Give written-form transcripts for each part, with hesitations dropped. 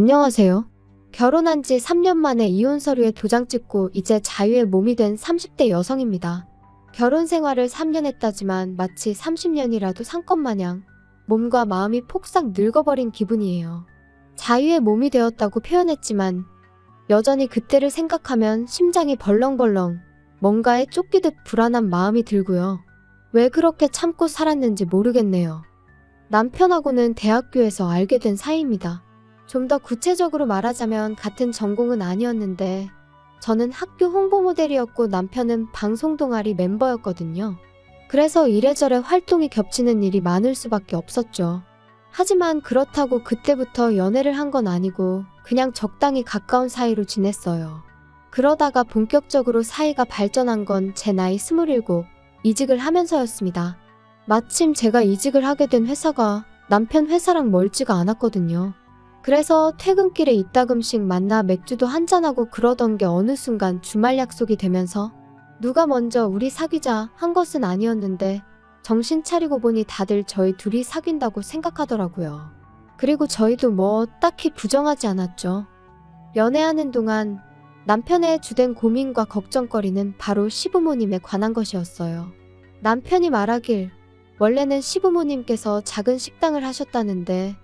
안녕하세요. 결혼한 지 3년 만에 이혼 서류에 도장 찍고 이제 자유의 몸이 된 30대 여성입니다. 결혼 생활을 3년 했다지만 마치 30년이라도 산 것 마냥 몸과 마음이 폭삭 늙어버린 기분이에요. 자유의 몸이 되었다고 표현했지만 여전히 그때를 생각하면 심장이 벌렁벌렁 뭔가에 쫓기듯 불안한 마음이 들고요. 왜 그렇게 참고 살았는지 모르겠네요. 남편하고는 대학교에서 알게 된 사이입니다. 좀 더 구체적으로 말하자면 같은 전공은 아니었는데 저는 학교 홍보 모델이었고 남편은 방송 동아리 멤버였거든요. 그래서 이래저래 활동이 겹치는 일이 많을 수밖에 없었죠. 하지만 그렇다고 그때부터 연애를 한 건 아니고 그냥 적당히 가까운 사이로 지냈어요. 그러다가 본격적으로 사이가 발전한 건 제 나이 27, 이직을 하면서였습니다. 마침 제가 이직을 하게 된 회사가 남편 회사랑 멀지가 않았거든요. 그래서 퇴근길에 이따금씩 만나 맥주도 한잔하고 그러던 게 어느 순간 주말 약속이 되면서 누가 먼저 우리 사귀자 한 것은 아니었는데 정신 차리고 보니 다들 저희 둘이 사귄다고 생각하더라고요. 그리고 저희도 뭐 딱히 부정하지 않았죠. 연애하는 동안 남편의 주된 고민과 걱정거리는 바로 시부모님에 관한 것이었어요. 남편이 말하길 원래는 시부모님께서 작은 식당을 하셨다는데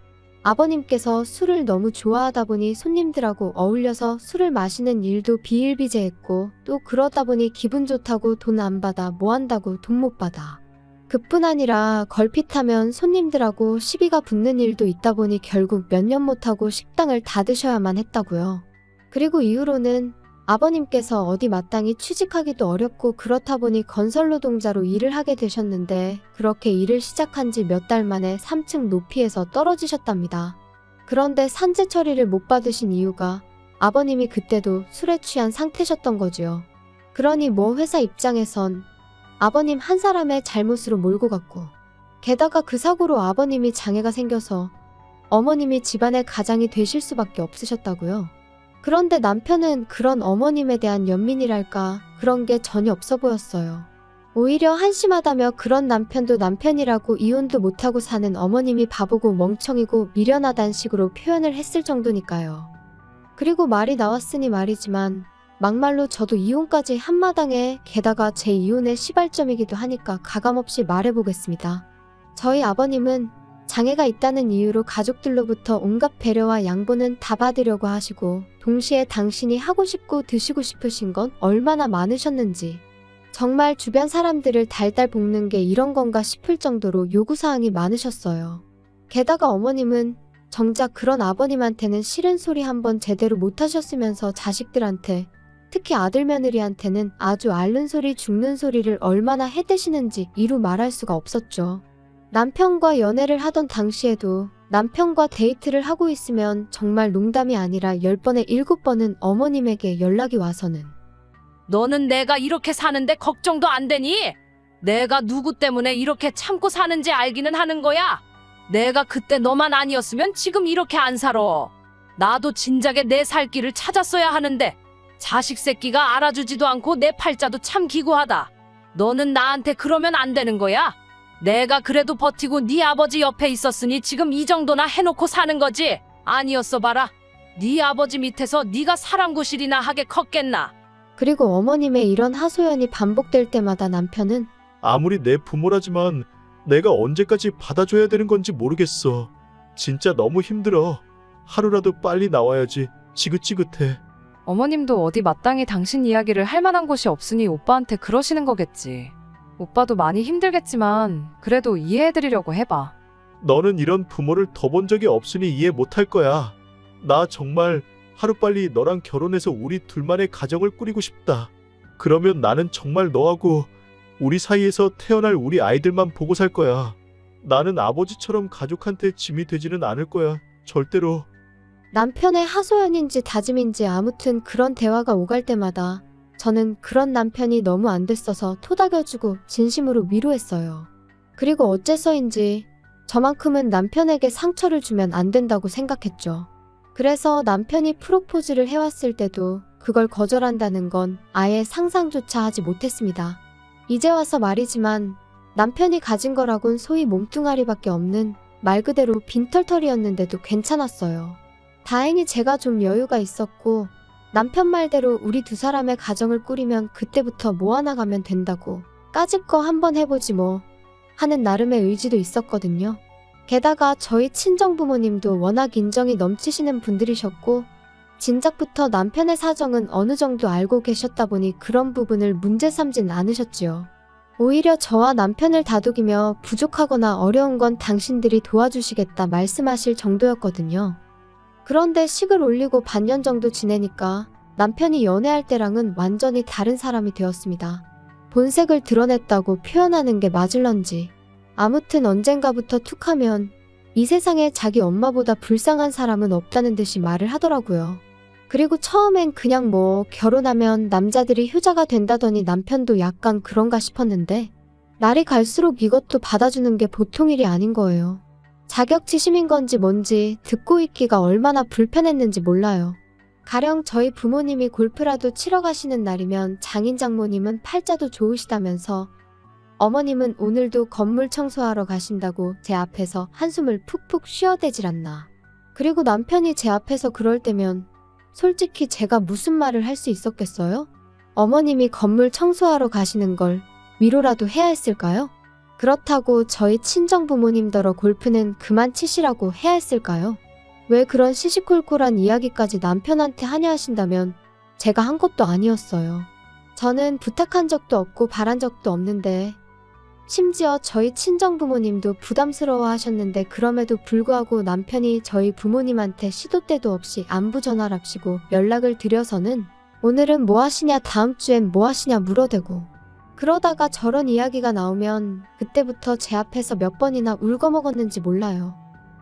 아버님께서 술을 너무 좋아하다 보니 손님들하고 어울려서 술을 마시는 일도 비일비재했고 또 그러다 보니 기분 좋다고 돈 안 받아 뭐 한다고 돈 못 받아. 그뿐 아니라 걸핏하면 손님들하고 시비가 붙는 일도 있다 보니 결국 몇 년 못하고 식당을 닫으셔야만 했다고요. 그리고 이후로는 아버님께서 어디 마땅히 취직하기도 어렵고 그렇다 보니 건설노동자로 일을 하게 되셨는데 그렇게 일을 시작한 지 몇 달 만에 3층 높이에서 떨어지셨답니다. 그런데 산재 처리를 못 받으신 이유가 아버님이 그때도 술에 취한 상태셨던 거지요. 그러니 뭐 회사 입장에선 아버님 한 사람의 잘못으로 몰고 갔고 게다가 그 사고로 아버님이 장애가 생겨서 어머님이 집안의 가장이 되실 수밖에 없으셨다고요. 그런데 남편은 그런 어머님에 대한 연민이랄까 그런 게 전혀 없어 보였어요. 오히려 한심하다며 그런 남편도 남편이라고 이혼도 못하고 사는 어머님이 바보고 멍청이고 미련하단 식으로 표현을 했을 정도니까요. 그리고 말이 나왔으니 말이지만 막말로 저도 이혼까지 한마당에 게다가 제 이혼의 시발점이기도 하니까 가감없이 말해보겠습니다. 저희 아버님은 장애가 있다는 이유로 가족들로부터 온갖 배려와 양보는 다 받으려고 하시고 동시에 당신이 하고 싶고 드시고 싶으신 건 얼마나 많으셨는지 정말 주변 사람들을 달달 볶는 게 이런 건가 싶을 정도로 요구사항이 많으셨어요. 게다가 어머님은 정작 그런 아버님한테는 싫은 소리 한번 제대로 못하셨으면서 자식들한테 특히 아들 며느리한테는 아주 앓는 소리 죽는 소리를 얼마나 해대시는지 이루 말할 수가 없었죠. 남편과 연애를 하던 당시에도 남편과 데이트를 하고 있으면 정말 농담이 아니라 10번에 7번은 어머님에게 연락이 와서는 너는 내가 이렇게 사는데 걱정도 안 되니? 내가 누구 때문에 이렇게 참고 사는지 알기는 하는 거야. 내가 그때 너만 아니었으면 지금 이렇게 안 살아. 나도 진작에 내 살 길을 찾았어야 하는데 자식 새끼가 알아주지도 않고 내 팔자도 참 기구하다. 너는 나한테 그러면 안 되는 거야. 내가 그래도 버티고 네 아버지 옆에 있었으니 지금 이 정도나 해놓고 사는 거지. 아니었어 봐라. 네 아버지 밑에서 네가 사람 구실이나 하게 컸겠나. 그리고 어머님의 이런 하소연이 반복될 때마다 남편은 아무리 내 부모라지만 내가 언제까지 받아줘야 되는 건지 모르겠어. 진짜 너무 힘들어. 하루라도 빨리 나와야지. 지긋지긋해. 어머님도 어디 마땅히 당신 이야기를 할 만한 곳이 없으니 오빠한테 그러시는 거겠지. 오빠도 많이 힘들겠지만 그래도 이해해드리려고 해봐. 너는 이런 부모를 더 본 적이 없으니 이해 못할 거야. 나 정말 하루빨리 너랑 결혼해서 우리 둘만의 가정을 꾸리고 싶다. 그러면 나는 정말 너하고 우리 사이에서 태어날 우리 아이들만 보고 살 거야. 나는 아버지처럼 가족한테 짐이 되지는 않을 거야. 절대로. 남편의 하소연인지 다짐인지 아무튼 그런 대화가 오갈 때마다 저는 그런 남편이 너무 안 됐어서 토닥여주고 진심으로 위로했어요. 그리고 어째서인지 저만큼은 남편에게 상처를 주면 안 된다고 생각했죠. 그래서 남편이 프로포즈를 해왔을 때도 그걸 거절한다는 건 아예 상상조차 하지 못했습니다. 이제 와서 말이지만 남편이 가진 거라곤 소위 몸뚱아리밖에 없는 말 그대로 빈털털이었는데도 괜찮았어요. 다행히 제가 좀 여유가 있었고 남편 말대로 우리 두 사람의 가정을 꾸리면 그때부터 모아나가면 된다고 까짓 거 한번 해보지 뭐 하는 나름의 의지도 있었거든요. 게다가 저희 친정부모님도 워낙 인정이 넘치시는 분들이셨고 진작부터 남편의 사정은 어느 정도 알고 계셨다 보니 그런 부분을 문제 삼진 않으셨지요. 오히려 저와 남편을 다독이며 부족하거나 어려운 건 당신들이 도와주시겠다 말씀하실 정도였거든요. 그런데 식을 올리고 반년 정도 지내니까 남편이 연애할 때랑은 완전히 다른 사람이 되었습니다. 본색을 드러냈다고 표현하는 게 맞을런지. 아무튼 언젠가부터 툭하면 이 세상에 자기 엄마보다 불쌍한 사람은 없다는 듯이 말을 하더라고요. 그리고 처음엔 그냥 뭐 결혼하면 남자들이 효자가 된다더니 남편도 약간 그런가 싶었는데 날이 갈수록 이것도 받아주는 게 보통 일이 아닌 거예요. 자격지심인 건지 뭔지 듣고 있기가 얼마나 불편했는지 몰라요. 가령 저희 부모님이 골프라도 치러 가시는 날이면 장인 장모님은 팔자도 좋으시다면서 어머님은 오늘도 건물 청소하러 가신다고 제 앞에서 한숨을 푹푹 쉬어대질 않나. 그리고 남편이 제 앞에서 그럴 때면 솔직히 제가 무슨 말을 할 수 있었겠어요? 어머님이 건물 청소하러 가시는 걸 위로라도 해야 했을까요? 그렇다고 저희 친정부모님더러 골프는 그만 치시라고 해야 했을까요? 왜 그런 시시콜콜한 이야기까지 남편한테 하냐 하신다면 제가 한 것도 아니었어요. 저는 부탁한 적도 없고 바란 적도 없는데 심지어 저희 친정부모님도 부담스러워 하셨는데 그럼에도 불구하고 남편이 저희 부모님한테 시도 때도 없이 안부 전화랍시고 연락을 드려서는 오늘은 뭐 하시냐 다음 주엔 뭐 하시냐 물어대고 그러다가 저런 이야기가 나오면 그때부터 제 앞에서 몇 번이나 울거먹었는지 몰라요.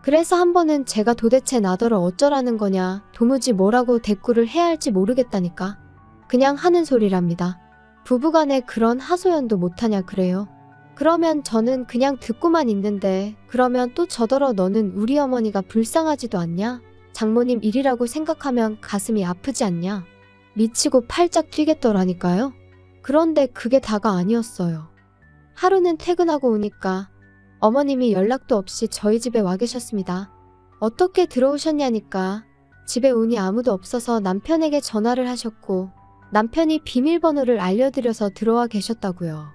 그래서 한 번은 제가 도대체 나더러 어쩌라는 거냐 도무지 뭐라고 대꾸를 해야 할지 모르겠다니까 그냥 하는 소리랍니다. 부부간에 그런 하소연도 못하냐 그래요. 그러면 저는 그냥 듣고만 있는데 그러면 또 저더러 너는 우리 어머니가 불쌍하지도 않냐? 장모님 일이라고 생각하면 가슴이 아프지 않냐? 미치고 팔짝 뛰겠더라니까요. 그런데 그게 다가 아니었어요. 하루는 퇴근하고 오니까 어머님이 연락도 없이 저희 집에 와 계셨습니다. 어떻게 들어오셨냐니까 집에 오니 아무도 없어서 남편에게 전화를 하셨고 남편이 비밀번호를 알려드려서 들어와 계셨다고요.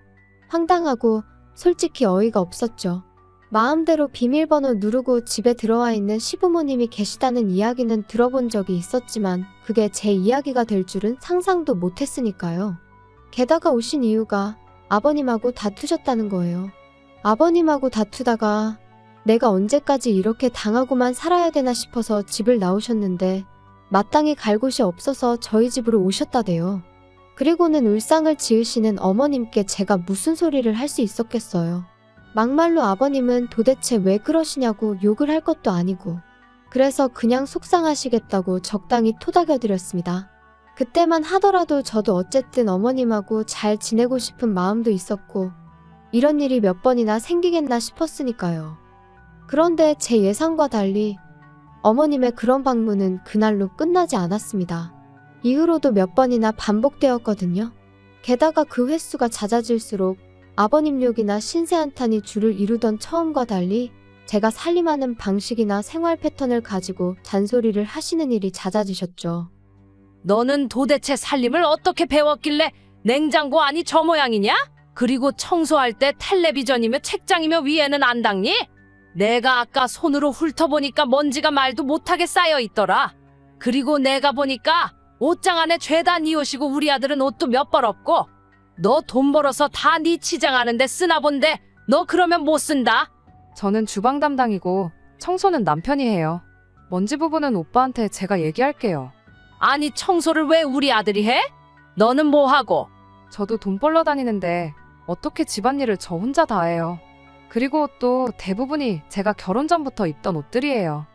황당하고 솔직히 어이가 없었죠. 마음대로 비밀번호 누르고 집에 들어와 있는 시부모님이 계시다는 이야기는 들어본 적이 있었지만 그게 제 이야기가 될 줄은 상상도 못했으니까요. 게다가 오신 이유가 아버님하고 다투셨다는 거예요. 아버님하고 다투다가 내가 언제까지 이렇게 당하고만 살아야 되나 싶어서 집을 나오셨는데 마땅히 갈 곳이 없어서 저희 집으로 오셨다대요. 그리고는 울상을 지으시는 어머님께 제가 무슨 소리를 할 수 있었겠어요. 막말로 아버님은 도대체 왜 그러시냐고 욕을 할 것도 아니고 그래서 그냥 속상하시겠다고 적당히 토닥여드렸습니다. 그때만 하더라도 저도 어쨌든 어머님하고 잘 지내고 싶은 마음도 있었고 이런 일이 몇 번이나 생기겠나 싶었으니까요. 그런데 제 예상과 달리 어머님의 그런 방문은 그날로 끝나지 않았습니다. 이후로도 몇 번이나 반복되었거든요. 게다가 그 횟수가 잦아질수록 아버님 욕이나 신세한탄이 주를 이루던 처음과 달리 제가 살림하는 방식이나 생활 패턴을 가지고 잔소리를 하시는 일이 잦아지셨죠. 너는 도대체 살림을 어떻게 배웠길래 냉장고 안이 저 모양이냐? 그리고 청소할 때 텔레비전이며 책장이며 위에는 안 닦니? 내가 아까 손으로 훑어보니까 먼지가 말도 못하게 쌓여 있더라. 그리고 내가 보니까 옷장 안에 죄다 네 옷이고 우리 아들은 옷도 몇 벌 없고 너 돈 벌어서 다 네 치장하는데 쓰나 본데 너 그러면 못 쓴다. 저는 주방 담당이고 청소는 남편이 해요. 먼지 부분은 오빠한테 제가 얘기할게요. 아니 청소를 왜 우리 아들이 해? 너는 뭐 하고? 저도 돈 벌러 다니는데 어떻게 집안일을 저 혼자 다 해요. 그리고 또 대부분이 제가 결혼 전부터 입던 옷들이에요.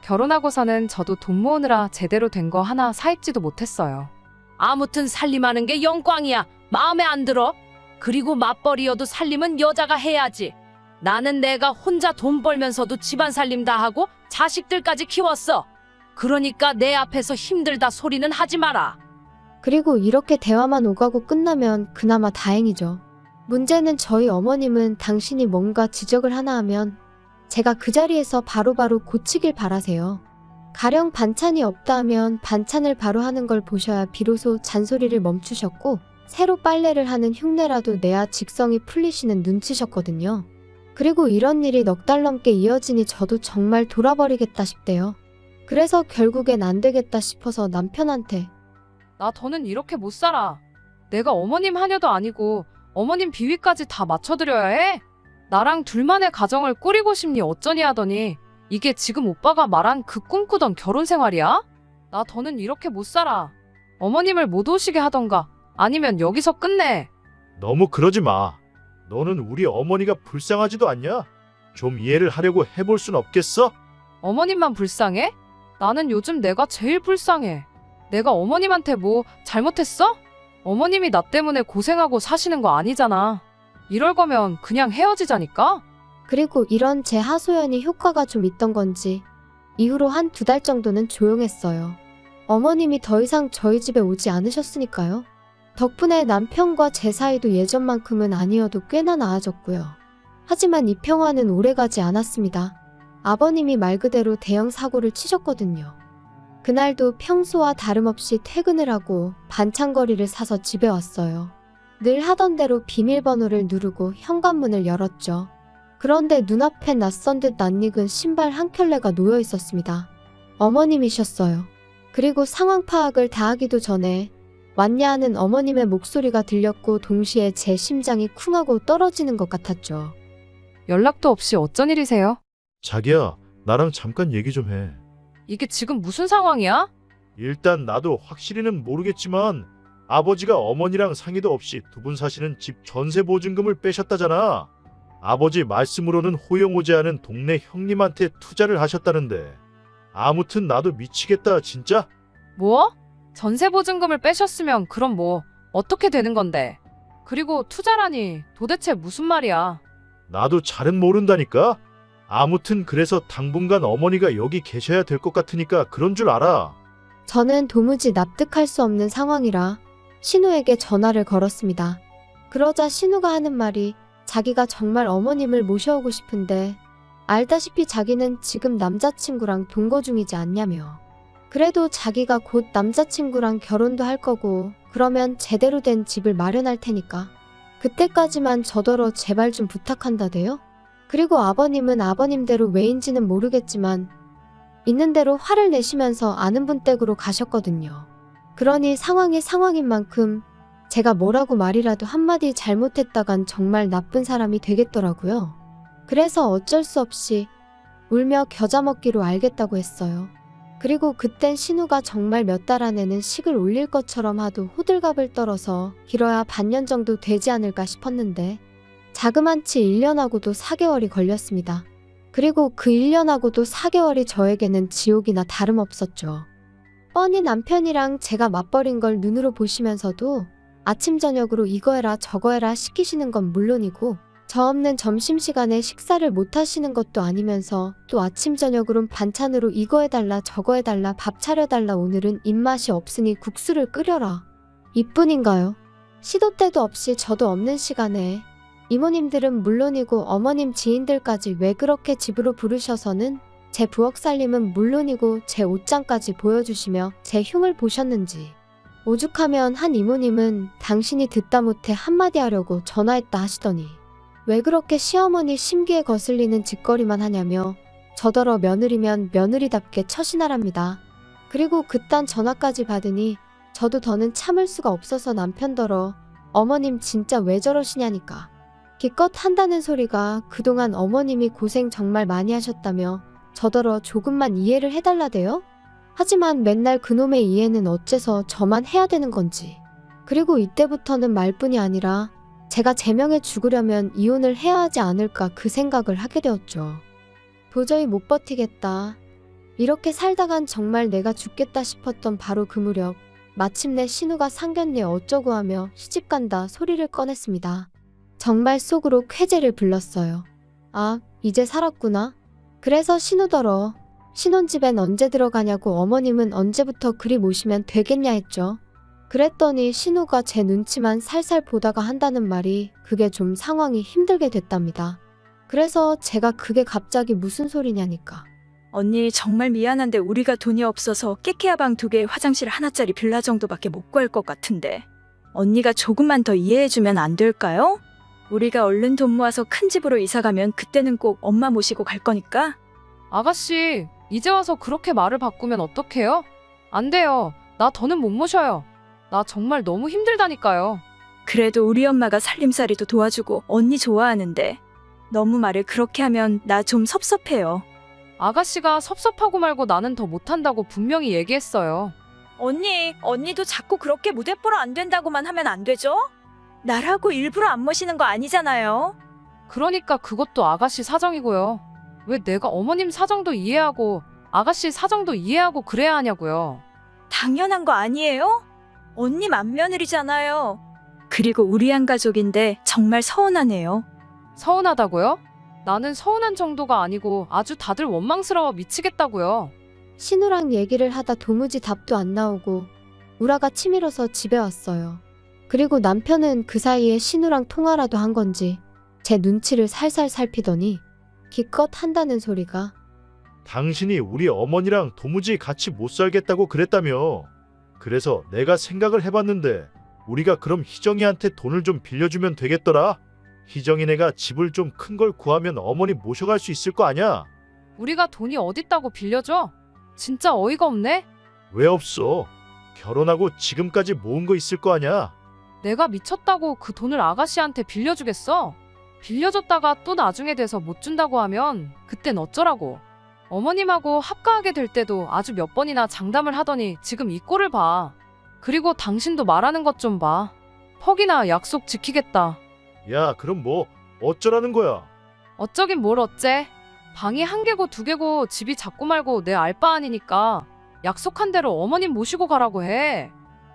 결혼하고서는 저도 돈 모으느라 제대로 된 거 하나 사입지도 못했어요. 아무튼 살림하는 게 영광이야. 마음에 안 들어? 그리고 맞벌이여도 살림은 여자가 해야지. 나는 내가 혼자 돈 벌면서도 집안 살림 다 하고 자식들까지 키웠어. 그러니까 내 앞에서 힘들다 소리는 하지 마라. 그리고 이렇게 대화만 오가고 끝나면 그나마 다행이죠. 문제는 저희 어머님은 당신이 뭔가 지적을 하나 하면 제가 그 자리에서 바로바로 고치길 바라세요. 가령 반찬이 없다 하면 반찬을 바로 하는 걸 보셔야 비로소 잔소리를 멈추셨고 새로 빨래를 하는 흉내라도 내야 직성이 풀리시는 눈치셨거든요. 그리고 이런 일이 넉 달 넘게 이어지니 저도 정말 돌아버리겠다 싶대요. 그래서 결국엔 안 되겠다 싶어서 남편한테 나 더는 이렇게 못 살아. 내가 어머님 하녀도 아니고 어머님 비위까지 다 맞춰드려야 해? 나랑 둘만의 가정을 꾸리고 싶니 어쩌니 하더니 이게 지금 오빠가 말한 그 꿈꾸던 결혼 생활이야? 나 더는 이렇게 못 살아. 어머님을 못 오시게 하던가 아니면 여기서 끝내. 너무 그러지 마. 너는 우리 어머니가 불쌍하지도 않냐? 좀 이해를 하려고 해볼 순 없겠어? 어머님만 불쌍해? 나는 요즘 내가 제일 불쌍해. 내가 어머님한테 뭐 잘못했어? 어머님이 나 때문에 고생하고 사시는 거 아니잖아. 이럴 거면 그냥 헤어지자니까? 그리고 이런 제 하소연이 효과가 좀 있던 건지 이후로 한 2달 정도는 조용했어요. 어머님이 더 이상 저희 집에 오지 않으셨으니까요. 덕분에 남편과 제 사이도 예전만큼은 아니어도 꽤나 나아졌고요. 하지만 이 평화는 오래가지 않았습니다. 아버님이 말 그대로 대형 사고를 치셨거든요. 그날도 평소와 다름없이 퇴근을 하고 반찬거리를 사서 집에 왔어요. 늘 하던 대로 비밀번호를 누르고 현관문을 열었죠. 그런데 눈앞에 낯선 듯 낯익은 신발 한 켤레가 놓여 있었습니다. 어머님이셨어요. 그리고 상황 파악을 다 하기도 전에 왔냐 하는 어머님의 목소리가 들렸고 동시에 제 심장이 쿵 하고 떨어지는 것 같았죠. 연락도 없이 어쩐 일이세요? 자기야, 나랑 잠깐 얘기 좀 해. 이게 지금 무슨 상황이야? 일단 나도 확실히는 모르겠지만 아버지가 어머니랑 상의도 없이 두 분 사시는 집 전세 보증금을 빼셨다잖아. 아버지 말씀으로는 호용호재하는 동네 형님한테 투자를 하셨다는데. 아무튼 나도 미치겠다 진짜. 뭐? 전세 보증금을 빼셨으면 그럼 뭐 어떻게 되는 건데? 그리고 투자라니 도대체 무슨 말이야? 나도 잘은 모른다니까. 아무튼 그래서 당분간 어머니가 여기 계셔야 될 것 같으니까 그런 줄 알아. 저는 도무지 납득할 수 없는 상황이라 신우에게 전화를 걸었습니다. 그러자 신우가 하는 말이 자기가 정말 어머님을 모셔오고 싶은데 알다시피 자기는 지금 남자친구랑 동거 중이지 않냐며. 그래도 자기가 곧 남자친구랑 결혼도 할 거고 그러면 제대로 된 집을 마련할 테니까 그때까지만 저더러 제발 좀 부탁한다대요. 그리고 아버님은 아버님대로 왜인지는 모르겠지만 있는 대로 화를 내시면서 아는 분 댁으로 가셨거든요. 그러니 상황이 상황인 만큼 제가 뭐라고 말이라도 한마디 잘못했다간 정말 나쁜 사람이 되겠더라고요. 그래서 어쩔 수 없이 울며 겨자 먹기로 알겠다고 했어요. 그리고 그땐 신우가 정말 몇 달 안에는 식을 올릴 것처럼 하도 호들갑을 떨어서 길어야 반년 정도 되지 않을까 싶었는데 자그만치 1년하고도 4개월이 걸렸습니다. 그리고 그 1년하고도 4개월이 저에게는 지옥이나 다름없었죠. 뻔히 남편이랑 제가 맞벌인 걸 눈으로 보시면서도 아침 저녁으로 이거 해라 저거 해라 시키시는 건 물론이고 저 없는 점심시간에 식사를 못 하시는 것도 아니면서 또 아침 저녁으론 반찬으로 이거 해달라 저거 해달라 밥 차려달라 오늘은 입맛이 없으니 국수를 끓여라 이뿐인가요? 시도 때도 없이 저도 없는 시간에 이모님들은 물론이고 어머님 지인들까지 왜 그렇게 집으로 부르셔서는 제 부엌 살림은 물론이고 제 옷장까지 보여주시며 제 흉을 보셨는지. 오죽하면 한 이모님은 당신이 듣다 못해 한마디 하려고 전화했다 하시더니 왜 그렇게 시어머니 심기에 거슬리는 짓거리만 하냐며 저더러 며느리면 며느리답게 처신하랍니다. 그리고 그딴 전화까지 받으니 저도 더는 참을 수가 없어서 남편더러 어머님 진짜 왜 저러시냐니까. 기껏 한다는 소리가 그동안 어머님이 고생 정말 많이 하셨다며 저더러 조금만 이해를 해달라대요? 하지만 맨날 그놈의 이해는 어째서 저만 해야 되는 건지. 그리고 이때부터는 말뿐이 아니라 제가 제명해 죽으려면 이혼을 해야 하지 않을까 그 생각을 하게 되었죠. 도저히 못 버티겠다. 이렇게 살다간 정말 내가 죽겠다 싶었던 바로 그 무렵 마침내 신우가 상견례 어쩌고 하며 시집간다 소리를 꺼냈습니다. 정말 속으로 쾌재를 불렀어요. 아, 이제 살았구나. 그래서 신우더러 신혼집엔 언제 들어가냐고 어머님은 언제부터 그리 모시면 되겠냐 했죠. 그랬더니 신우가 제 눈치만 살살 보다가 한다는 말이 그게 좀 상황이 힘들게 됐답니다. 그래서 제가 그게 갑자기 무슨 소리냐니까. 언니 정말 미안한데 우리가 돈이 없어서 깨케야 방 2개 화장실 하나짜리 빌라 정도밖에 못 구할 것 같은데 언니가 조금만 더 이해해주면 안 될까요? 우리가 얼른 돈 모아서 큰 집으로 이사가면 그때는 꼭 엄마 모시고 갈 거니까. 아가씨, 이제 와서 그렇게 말을 바꾸면 어떡해요? 안 돼요. 나 더는 못 모셔요. 나 정말 너무 힘들다니까요. 그래도 우리 엄마가 살림살이도 도와주고 언니 좋아하는데 너무 말을 그렇게 하면 나 좀 섭섭해요. 아가씨가 섭섭하고 말고 나는 더 못한다고 분명히 얘기했어요. 언니도 자꾸 그렇게 무대 보러 안 된다고만 하면 안 되죠? 나라고 일부러 안 모시는 거 아니잖아요. 그러니까 그것도 아가씨 사정이고요. 왜 내가 어머님 사정도 이해하고 아가씨 사정도 이해하고 그래야 하냐고요. 당연한 거 아니에요? 언니 맏며느리잖아요. 그리고 우리 한 가족인데 정말 서운하네요. 서운하다고요? 나는 서운한 정도가 아니고 아주 다들 원망스러워 미치겠다고요. 신우랑 얘기를 하다 도무지 답도 안 나오고 우라가 치밀어서 집에 왔어요. 그리고 남편은 그 사이에 신우랑 통화라도 한 건지 제 눈치를 살살 살피더니 기껏 한다는 소리가 당신이 우리 어머니랑 도무지 같이 못 살겠다고 그랬다며. 그래서 내가 생각을 해봤는데 우리가 그럼 희정이한테 돈을 좀 빌려주면 되겠더라. 희정이네가 집을 좀 큰 걸 구하면 어머니 모셔갈 수 있을 거 아냐? 우리가 돈이 어딨다고 빌려줘? 진짜 어이가 없네? 왜 없어? 결혼하고 지금까지 모은 거 있을 거 아냐? 내가 미쳤다고 그 돈을 아가씨한테 빌려주겠어? 빌려줬다가 또 나중에 돼서 못 준다고 하면 그땐 어쩌라고. 어머님하고 합가하게 될 때도 아주 몇 번이나 장담을 하더니 지금 이 꼴을 봐. 그리고 당신도 말하는 것 좀 봐. 퍽이나 약속 지키겠다. 야, 그럼 뭐 어쩌라는 거야? 어쩌긴 뭘 어째. 방이 1개고 2개고 집이 작고 말고 내 알 바 아니니까 약속한 대로 어머님 모시고 가라고 해.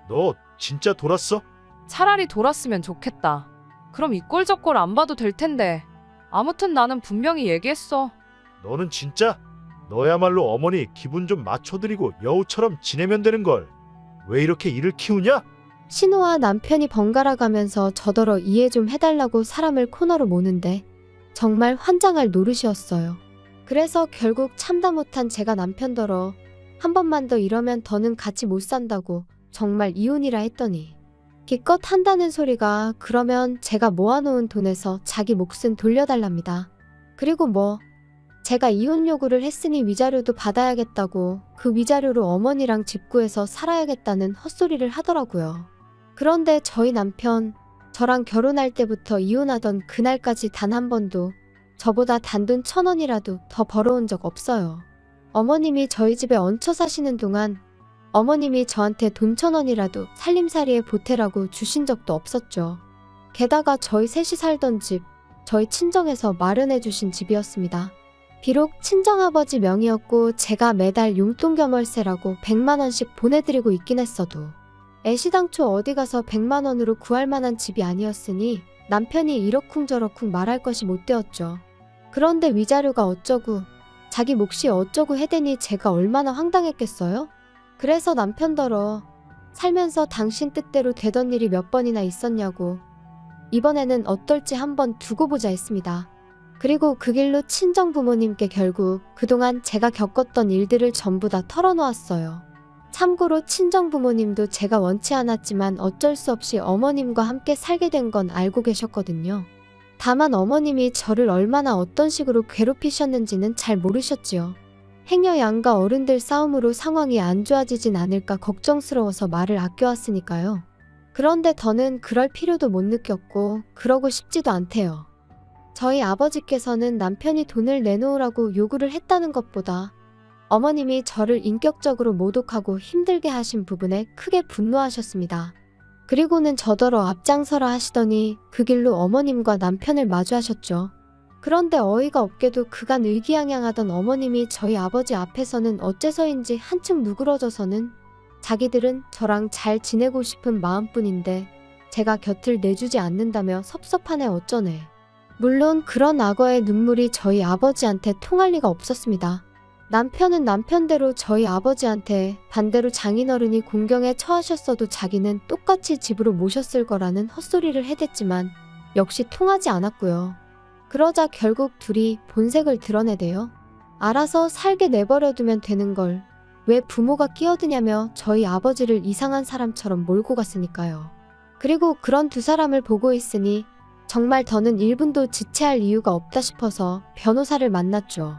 너 진짜 돌았어? 차라리 돌았으면 좋겠다. 그럼 이 꼴 저 꼴 안 봐도 될 텐데. 아무튼 나는 분명히 얘기했어. 너는 진짜? 너야말로 어머니 기분 좀 맞춰드리고 여우처럼 지내면 되는 걸. 왜 이렇게 일을 키우냐? 신우와 남편이 번갈아 가면서 저더러 이해 좀 해달라고 사람을 코너로 모는데 정말 환장할 노릇이었어요. 그래서 결국 참다 못한 제가 남편더러 한 번만 더 이러면 더는 같이 못 산다고 정말 이혼이라 했더니 기껏 한다는 소리가 그러면 제가 모아놓은 돈에서 자기 몫은 돌려달랍니다. 그리고 뭐 제가 이혼 요구를 했으니 위자료도 받아야겠다고 그 위자료로 어머니랑 집 구해서 살아야겠다는 헛소리를 하더라고요. 그런데 저희 남편 저랑 결혼할 때부터 이혼하던 그날까지 단 한 번도 저보다 단돈 1,000원이라도 더 벌어온 적 없어요. 어머님이 저희 집에 얹혀 사시는 동안 어머님이 저한테 돈 1,000원이라도 살림살이에 보태라고 주신 적도 없었죠. 게다가 저희 셋이 살던 집, 저희 친정에서 마련해 주신 집이었습니다. 비록 친정아버지 명의였고 제가 매달 용돈 겸 월세라고 100만 원씩 보내드리고 있긴 했어도 애시당초 어디 가서 100만 원으로 구할 만한 집이 아니었으니 남편이 이러쿵저러쿵 말할 것이 못 되었죠. 그런데 위자료가 어쩌고 자기 몫이 어쩌고 해대니 제가 얼마나 황당했겠어요? 그래서 남편더러 살면서 당신 뜻대로 되던 일이 몇 번이나 있었냐고 이번에는 어떨지 한번 두고 보자 했습니다. 그리고 그 길로 친정 부모님께 결국 그동안 제가 겪었던 일들을 전부 다 털어놓았어요. 참고로 친정 부모님도 제가 원치 않았지만 어쩔 수 없이 어머님과 함께 살게 된 건 알고 계셨거든요. 다만 어머님이 저를 얼마나 어떤 식으로 괴롭히셨는지는 잘 모르셨지요. 행여 양가 어른들 싸움으로 상황이 안 좋아지진 않을까 걱정스러워서 말을 아껴왔으니까요. 그런데 더는 그럴 필요도 못 느꼈고 그러고 싶지도 않대요. 저희 아버지께서는 남편이 돈을 내놓으라고 요구를 했다는 것보다 어머님이 저를 인격적으로 모독하고 힘들게 하신 부분에 크게 분노하셨습니다. 그리고는 저더러 앞장서라 하시더니 그 길로 어머님과 남편을 마주하셨죠. 그런데 어이가 없게도 그간 의기양양하던 어머님이 저희 아버지 앞에서는 어째서인지 한층 누그러져서는 자기들은 저랑 잘 지내고 싶은 마음뿐인데 제가 곁을 내주지 않는다며 섭섭하네 어쩌네. 물론 그런 악어의 눈물이 저희 아버지한테 통할 리가 없었습니다. 남편은 남편대로 저희 아버지한테 반대로 장인어른이 공경에 처하셨어도 자기는 똑같이 집으로 모셨을 거라는 헛소리를 해댔지만 역시 통하지 않았고요. 그러자 결국 둘이 본색을 드러내대요. 알아서 살게 내버려두면 되는 걸 왜 부모가 끼어드냐며 저희 아버지를 이상한 사람처럼 몰고 갔으니까요. 그리고 그런 두 사람을 보고 있으니 정말 더는 1분도 지체할 이유가 없다 싶어서 변호사를 만났죠.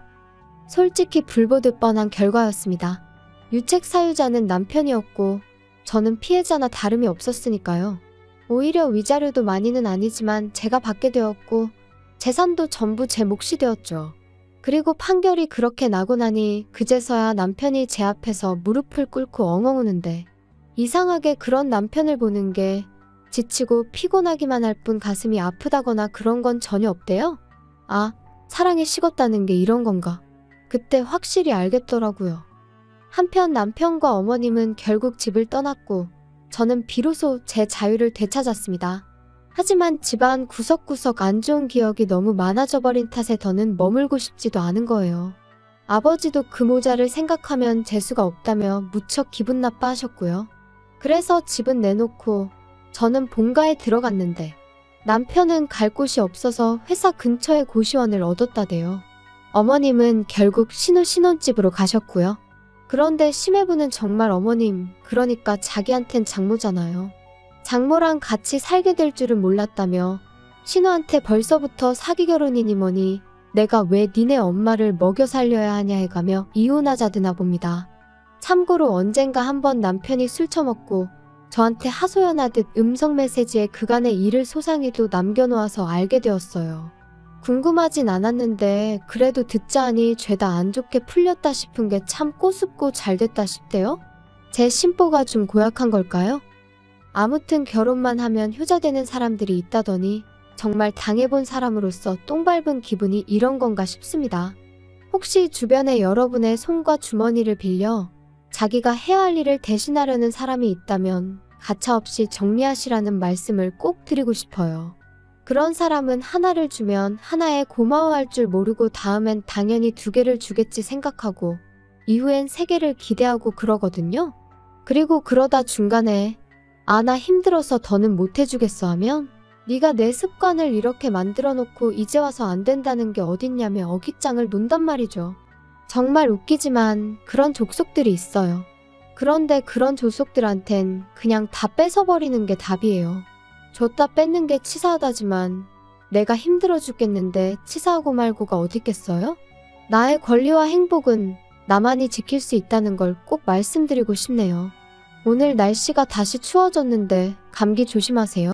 솔직히 불보듯 뻔한 결과였습니다. 유책 사유자는 남편이었고 저는 피해자나 다름이 없었으니까요. 오히려 위자료도 많이는 아니지만 제가 받게 되었고 재산도 전부 제 몫이 되었죠. 그리고 판결이 그렇게 나고 나니 그제서야 남편이 제 앞에서 무릎을 꿇고 엉엉 우는데 이상하게 그런 남편을 보는 게 지치고 피곤하기만 할 뿐 가슴이 아프다거나 그런 건 전혀 없대요. 아, 사랑이 식었다는 게 이런 건가? 그때 확실히 알겠더라고요. 한편 남편과 어머님은 결국 집을 떠났고 저는 비로소 제 자유를 되찾았습니다. 하지만 집안 구석구석 안 좋은 기억이 너무 많아져 버린 탓에 더는 머물고 싶지도 않은 거예요. 아버지도 그 모자를 생각하면 재수가 없다며 무척 기분 나빠하셨고요. 그래서 집은 내놓고 저는 본가에 들어갔는데 남편은 갈 곳이 없어서 회사 근처에 고시원을 얻었다대요. 어머님은 결국 신혼집으로 가셨고요. 그런데 심해부는 정말 어머님, 그러니까 자기한텐 장모잖아요. 장모랑 같이 살게 될 줄은 몰랐다며 신우한테 벌써부터 사기 결혼이니 뭐니 내가 왜 니네 엄마를 먹여 살려야 하냐 해가며 이혼하자드나 봅니다. 참고로 언젠가 한번 남편이 술 처먹고 저한테 하소연하듯 음성 메시지에 그간의 일을 소상히도 남겨놓아서 알게 되었어요. 궁금하진 않았는데 그래도 듣자하니 죄다 안 좋게 풀렸다 싶은 게 참 꼬숩고 잘됐다 싶대요. 제 심보가 좀 고약한 걸까요? 아무튼 결혼만 하면 효자되는 사람들이 있다더니 정말 당해본 사람으로서 똥 밟은 기분이 이런 건가 싶습니다. 혹시 주변에 여러분의 손과 주머니를 빌려 자기가 해야 할 일을 대신하려는 사람이 있다면 가차없이 정리하시라는 말씀을 꼭 드리고 싶어요. 그런 사람은 하나를 주면 하나에 고마워할 줄 모르고 다음엔 당연히 2개를 주겠지 생각하고 이후엔 3개를 기대하고 그러거든요. 그리고 그러다 중간에 아, 나 힘들어서 더는 못 해주겠어 하면 네가 내 습관을 이렇게 만들어 놓고 이제 와서 안 된다는 게 어딨냐며 어깃장을 논단 말이죠. 정말 웃기지만 그런 족속들이 있어요. 그런데 그런 족속들한텐 그냥 다 뺏어버리는 게 답이에요. 줬다 뺏는 게 치사하다지만 내가 힘들어 죽겠는데 치사하고 말고가 어딨겠어요? 나의 권리와 행복은 나만이 지킬 수 있다는 걸 꼭 말씀드리고 싶네요. 오늘 날씨가 다시 추워졌는데 감기 조심하세요.